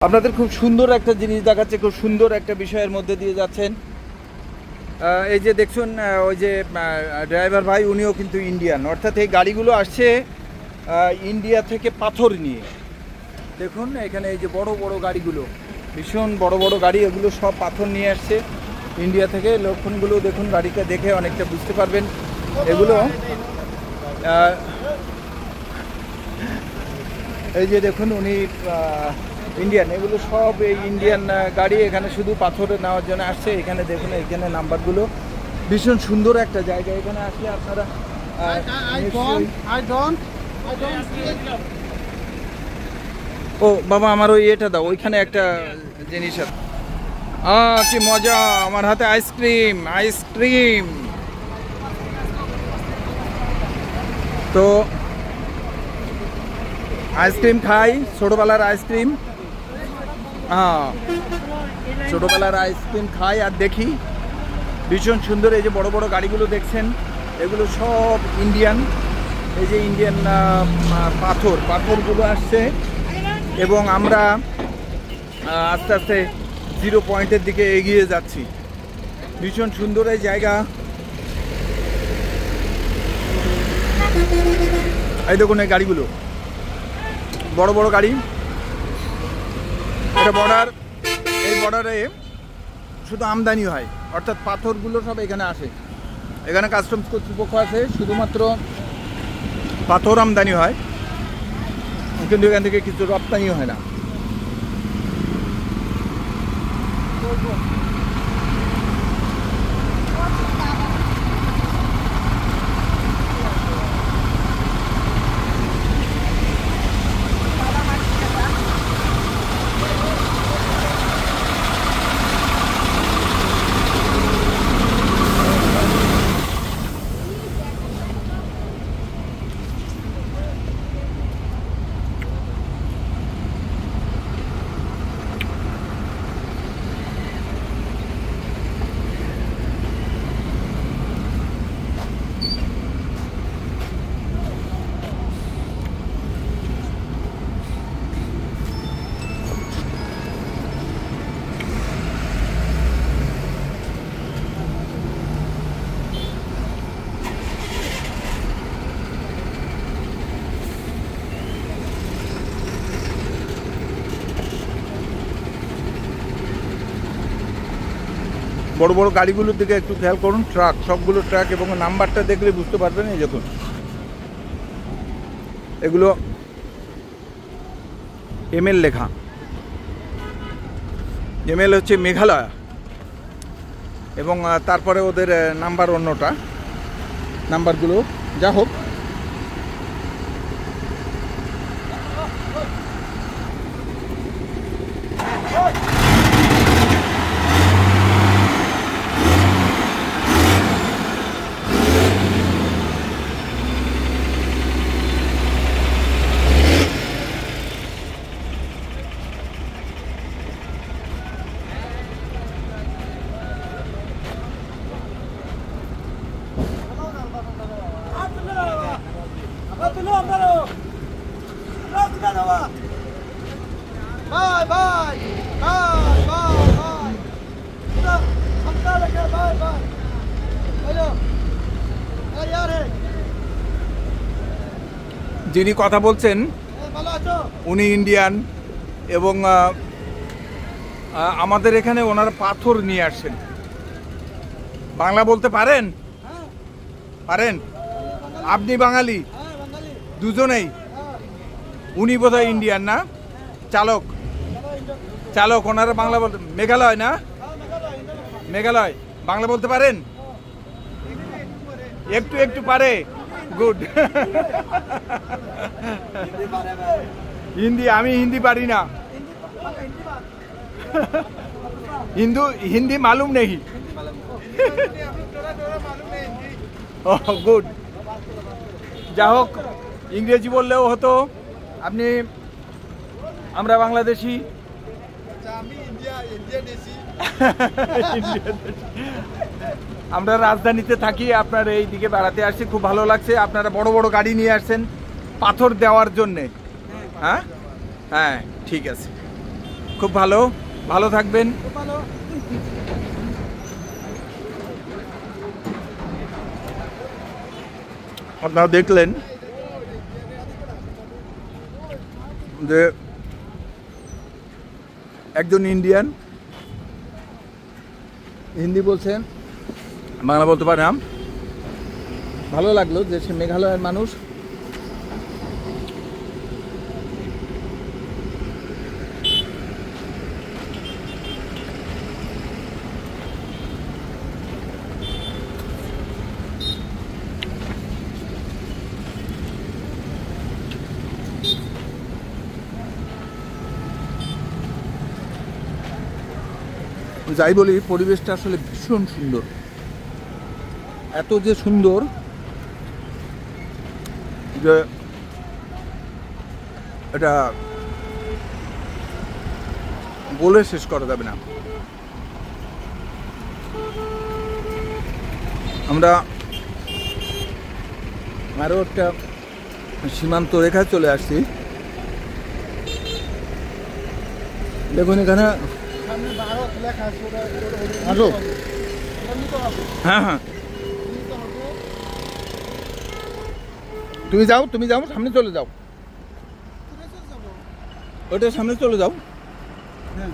আপনাদের খুব সুন্দর একটা জিনিস দেখাচ্ছে, খুব সুন্দর একটা বিষয়ের মধ্যে দিয়ে যাচ্ছেন। এই যে দেখুন, ওই যে ড্রাইভার ভাই উনিও কিন্তু ইন্ডিয়ান, অর্থাৎ এই গাড়িগুলো আসছে ইন্ডিয়া থেকে পাথর নিয়ে। দেখুন এখানে এই যে বড় বড় গাড়িগুলো, ভীষণ বড় বড় গাড়ি, এগুলো সব পাথর নিয়ে আসছে ইন্ডিয়া থেকে। লক্ষণগুলো দেখুন, গাড়িটা দেখে অনেকটা বুঝতে পারবেন এগুলো। এই যে দেখুন উনি ইন্ডিয়ান, এগুলো সব এই ইন্ডিয়ান গাড়ি, এখানে শুধু পাথর নেওয়ার জন্য আসছে। এখানে দেখুন এখানে নাম্বারগুলো, ভীষণ সুন্দর একটা জায়গা। এখানে আসলে আপনারা ও বাবা আমার ওই এটা দাও, ওইখানে একটা জিনিস আছে। কি মজা, আমার হাতে আইসক্রিম আইসক্রিম। তো আইসক্রিম খাই, ছোটোবেলার আইসক্রিম। হ্যাঁ, ছোটোবেলার আইসক্রিম খাই আর দেখি, ভীষণ সুন্দর। এই যে বড় বড় গাড়িগুলো দেখছেন, এগুলো সব ইন্ডিয়ান। এই যে ইন্ডিয়ান পাথরগুলো আসছে এবং আমরা আস্তে আস্তে জিরো পয়েন্টের দিকে এগিয়ে যাচ্ছি। ভীষণ সুন্দর এই জায়গা। এই দেখুন এই গাড়িগুলো, বড় বড় গাড়ি। এটা বর্ডার, এই বর্ডারে শুধু আমদানি হয়, অর্থাৎ পাথরগুলো সব এখানে আসে। এখানে কাস্টমস কর্তৃপক্ষ আছে, শুধুমাত্র পাথর আমদানি হয়, কিন্তু এখান থেকে কিছু রপ্তানিও হয় না। বড় বড় গাড়িগুলোর দিকে একটু খেয়াল করুন, ট্রাক, সবগুলো ট্রাক, এবং নাম্বারটা দেখলে বুঝতে পারবেন। এই দেখুন এগুলো এমএল লেখা, এমএল হচ্ছে মেঘালয়, এবং তারপরে ওদের নাম্বার অন্যটা, নাম্বারগুলো যা হোক। যিনি কথা বলছেন উনি ইন্ডিয়ান, এবং আমাদের এখানে ওনারা পাথর নিয়ে আসছেন। বাংলা বলতে পারেন? পারেন? আপনি বাঙালি? দুজনেই? উনি বোধহয় ইন্ডিয়ান না? চালক, চালক ওনারা বাংলা বলতে, মেঘালয় না? মেঘালয়। বাংলা বলতে পারেন? একটু একটু পারে, গুড। হিন্দি, আমি হিন্দি পারি না। হিন্দি মালুম নেই। গুড। যা হোক, ইংরেজি বললেও হতো। আপনি, আমরা বাংলাদেশি। আমরা রাজধানীতে থাকি, আপনার এই দিকে বেড়াতে আসছি, খুব ভালো লাগছে। আপনারা বড় বড় গাড়ি নিয়ে আসছেন পাথর দেওয়ার জন্যে। হ্যাঁ হ্যাঁ, ঠিক আছে। খুব ভালো, ভালো থাকবেন। আপনারা দেখলেন যে একজন ইন্ডিয়ান হিন্দি বলছেন, বাংলা বলতে পারে না। ভালো লাগলো যে সে মেঘালয়ের মানুষ। যাই বলি, পরিবেশটা আসলে ভীষণ সুন্দর, এত যে সুন্দর যে এটা বলে শেষ করা যাবে না। আমরা আরও একটা সীমান্ত রেখায় চলে আসছি। দেখুন এখানে, হ্যাঁ হ্যাঁ, তুমি যাও, তুমি যাও, সামনে চলে যাও, ওইটার সামনে চলে যাও। হ্যাঁ।